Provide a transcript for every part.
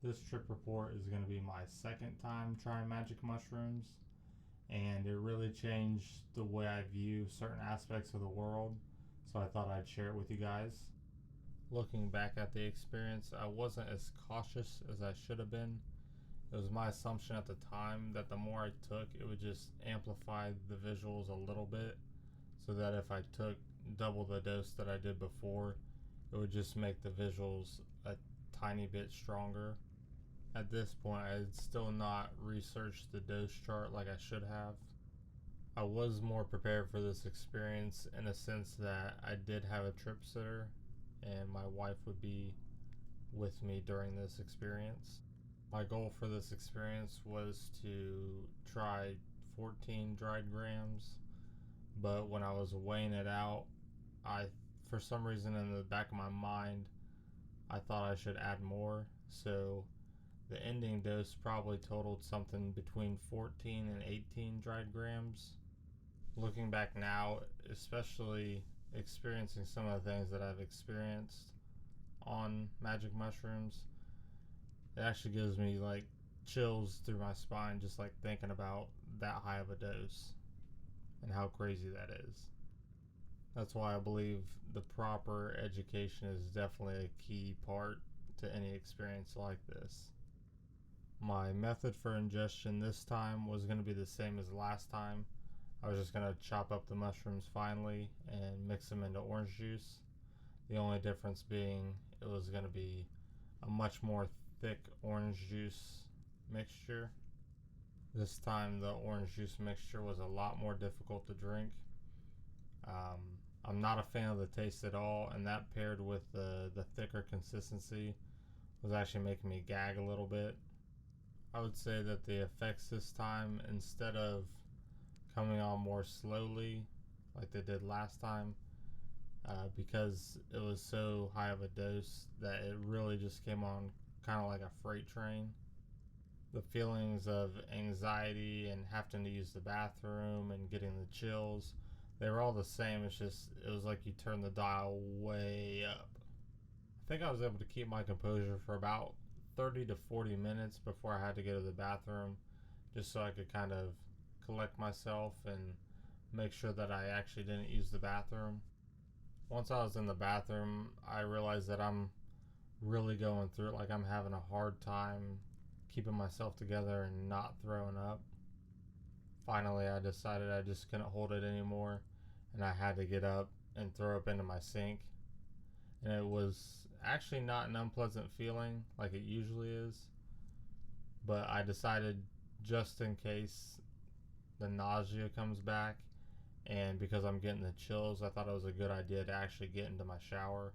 This trip report is going to be my second time trying magic mushrooms, and it really changed the way I view certain aspects of the world, so I thought I'd share it with you guys. Looking back at the experience, I wasn't as cautious as I should have been. It was my assumption at the time that the more I took, it would just amplify the visuals a little bit, so that if I took double the dose that I did before, it would just make the visuals a tiny bit stronger. At this point, I had still not researched the dose chart like I should have. I was more prepared for this experience in a sense that I did have a trip sitter and my wife would be with me during this experience. My goal for this experience was to try 14 dried grams, but when I was weighing it out, I, for some reason in the back of my mind, I thought I should add more. So the ending dose probably totaled something between 14 and 18 dried grams. Looking back now, especially experiencing some of the things that I've experienced on magic mushrooms, it actually gives me like chills through my spine just like thinking about that high of a dose and how crazy that is. That's why I believe the proper education is definitely a key part to any experience like this. My method for ingestion this time was going to be the same as last time. I was just going to chop up the mushrooms finely and mix them into orange juice. The only difference being it was going to be a much more thick orange juice mixture. This time the orange juice mixture was a lot more difficult to drink. I'm not a fan of the taste at all, and that paired with the thicker consistency was actually making me gag a little bit. I would say that the effects this time, instead of coming on more slowly like they did last time, because it was so high of a dose that it really just came on kind of like a freight train. The feelings of anxiety and having to use the bathroom and getting the chills, they were all the same. It's just, it was like you turn the dial way up. I think I was able to keep my composure for about 30 to 40 minutes before I had to go to the bathroom, just so I could kind of collect myself and make sure that I actually didn't use the bathroom. Once I was in the bathroom, I realized that I'm really going through it. Like I'm having a hard time keeping myself together and not throwing up. Finally, I decided I just couldn't hold it anymore and I had to get up and throw up into my sink. And it was actually not an unpleasant feeling like it usually is, but I decided just in case the nausea comes back and because I'm getting the chills, I thought it was a good idea to actually get into my shower.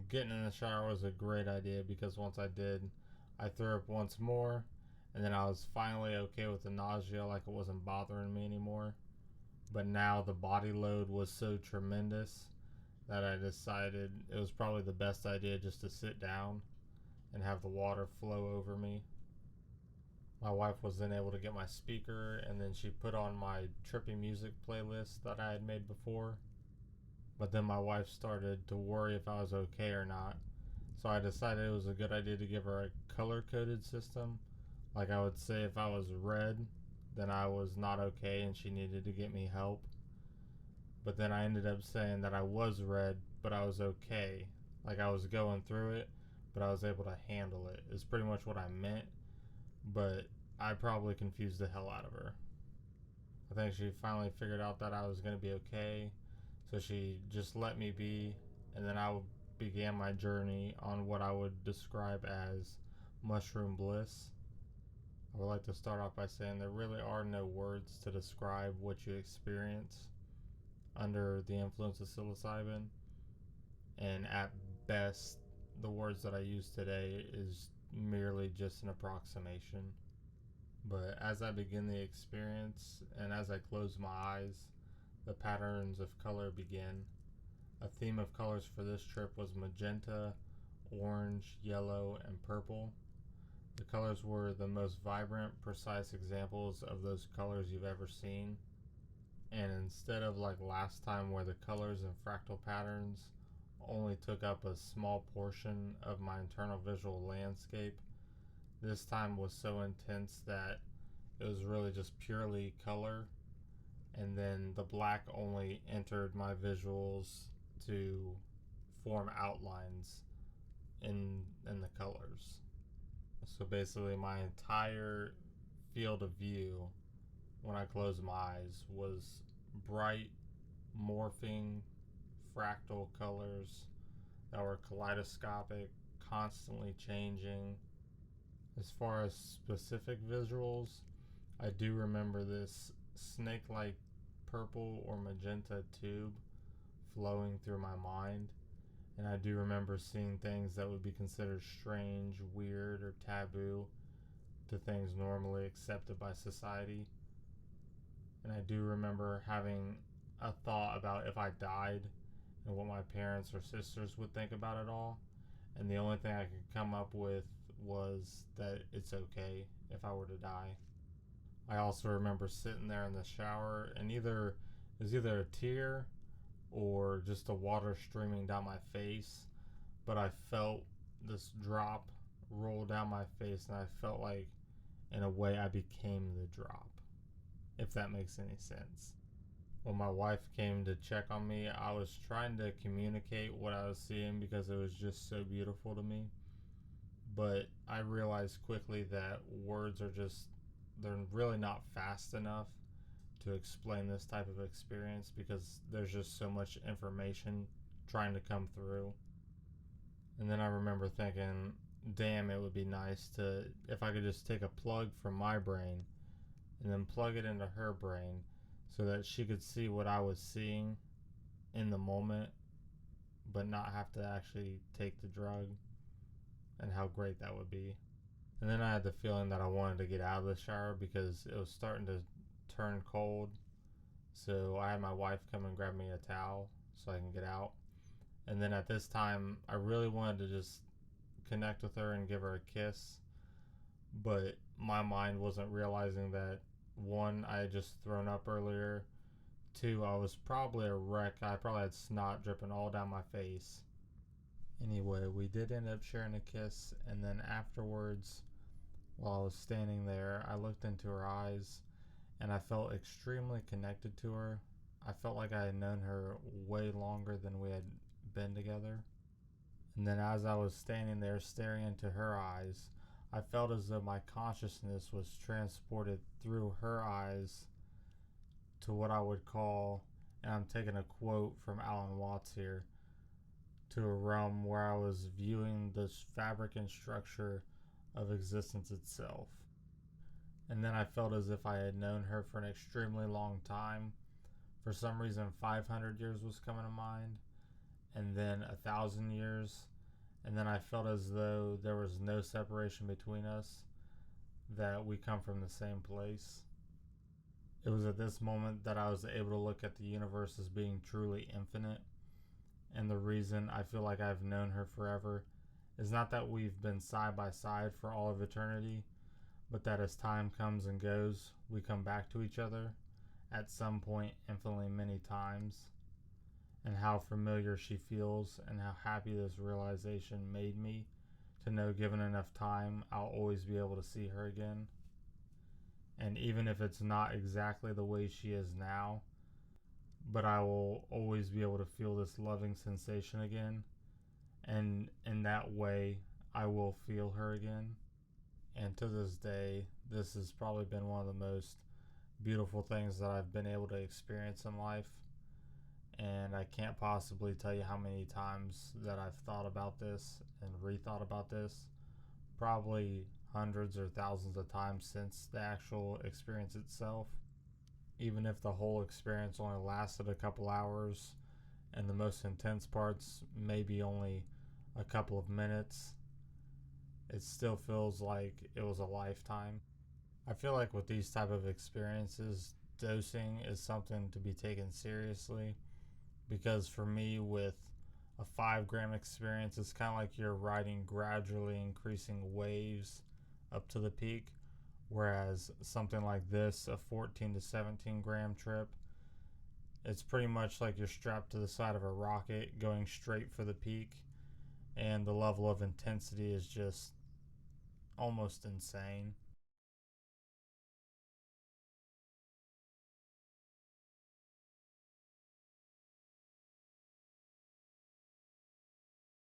Getting in the shower was a great idea because once I did, I threw up once more, and then I was finally okay with the nausea, like it wasn't bothering me anymore. But now the body load was so tremendous that I decided it was probably the best idea just to sit down and have the water flow over me. My wife was then able to get my speaker, and then she put on my trippy music playlist that I had made before. But then my wife started to worry if I was okay or not. So I decided it was a good idea to give her a color coded system. Like I would say if I was red, then I was not okay and she needed to get me help. But then I ended up saying that I was red, but I was okay. Like I was going through it, but I was able to handle it, is pretty much what I meant. But I probably confused the hell out of her. I think she finally figured out that I was going to be okay. So she just let me be, and then I began my journey on what I would describe as mushroom bliss. I would like to start off by saying there really are no words to describe what you experience under the influence of psilocybin, and at best, the words that I use today is merely just an approximation. But as I begin the experience and as I close my eyes, the patterns of color begin. A theme of colors for this trip was magenta, orange, yellow, and purple. The colors were the most vibrant, precise examples of those colors you've ever seen. And instead of like last time where the colors and fractal patterns only took up a small portion of my internal visual landscape, this time was so intense that it was really just purely color, and then the black only entered my visuals to form outlines in the colors. So basically my entire field of view when I closed my eyes was bright, morphing, fractal colors that were kaleidoscopic, constantly changing. As far as specific visuals, I do remember this snake-like purple or magenta tube flowing through my mind, and I do remember seeing things that would be considered strange, weird, or taboo to things normally accepted by society. And I do remember having a thought about if I died and what my parents or sisters would think about it all. And the only thing I could come up with was that it's okay if I were to die. I also remember sitting there in the shower, and it was either a tear or just the water streaming down my face, but I felt this drop roll down my face, and I felt like in a way I became the drop, if that makes any sense. When my wife came to check on me, I was trying to communicate what I was seeing because it was just so beautiful to me. But I realized quickly that they're really not fast enough to explain this type of experience because there's just so much information trying to come through. And then I remember thinking, damn, it would be nice if I could just take a plug from my brain and then plug it into her brain so that she could see what I was seeing in the moment, but not have to actually take the drug, and how great that would be. And then I had the feeling that I wanted to get out of the shower because it was starting to turn cold. So I had my wife come and grab me a towel so I can get out. And then at this time, I really wanted to just connect with her and give her a kiss. But my mind wasn't realizing that, one, I had just thrown up earlier. Two, I was probably a wreck. I probably had snot dripping all down my face. Anyway, we did end up sharing a kiss, and then afterwards, while I was standing there, I looked into her eyes, and I felt extremely connected to her. I felt like I had known her way longer than we had been together. And then as I was standing there staring into her eyes, I felt as though my consciousness was transported through her eyes to what I would call, and I'm taking a quote from Alan Watts here, to a realm where I was viewing this fabric and structure of existence itself. And then I felt as if I had known her for an extremely long time. For some reason, 500 years was coming to mind, and then 1,000 years. And then I felt as though there was no separation between us, that we come from the same place. It was at this moment that I was able to look at the universe as being truly infinite. And the reason I feel like I've known her forever is not that we've been side by side for all of eternity, but that as time comes and goes, we come back to each other at some point infinitely many times. And how familiar she feels, and how happy this realization made me to know, given enough time, I'll always be able to see her again. And even if it's not exactly the way she is now, but I will always be able to feel this loving sensation again. And in that way, I will feel her again. And to this day, this has probably been one of the most beautiful things that I've been able to experience in life. And I can't possibly tell you how many times that I've thought about this and rethought about this. Probably hundreds or thousands of times since the actual experience itself. Even if the whole experience only lasted a couple hours and the most intense parts maybe only a couple of minutes, it still feels like it was a lifetime. I feel like with these type of experiences, dosing is something to be taken seriously, because for me, with a 5-gram experience, it's kind of like you're riding gradually increasing waves up to the peak, whereas something like this, a 14 to 17 gram trip, it's pretty much like you're strapped to the side of a rocket going straight for the peak, and the level of intensity is just almost insane.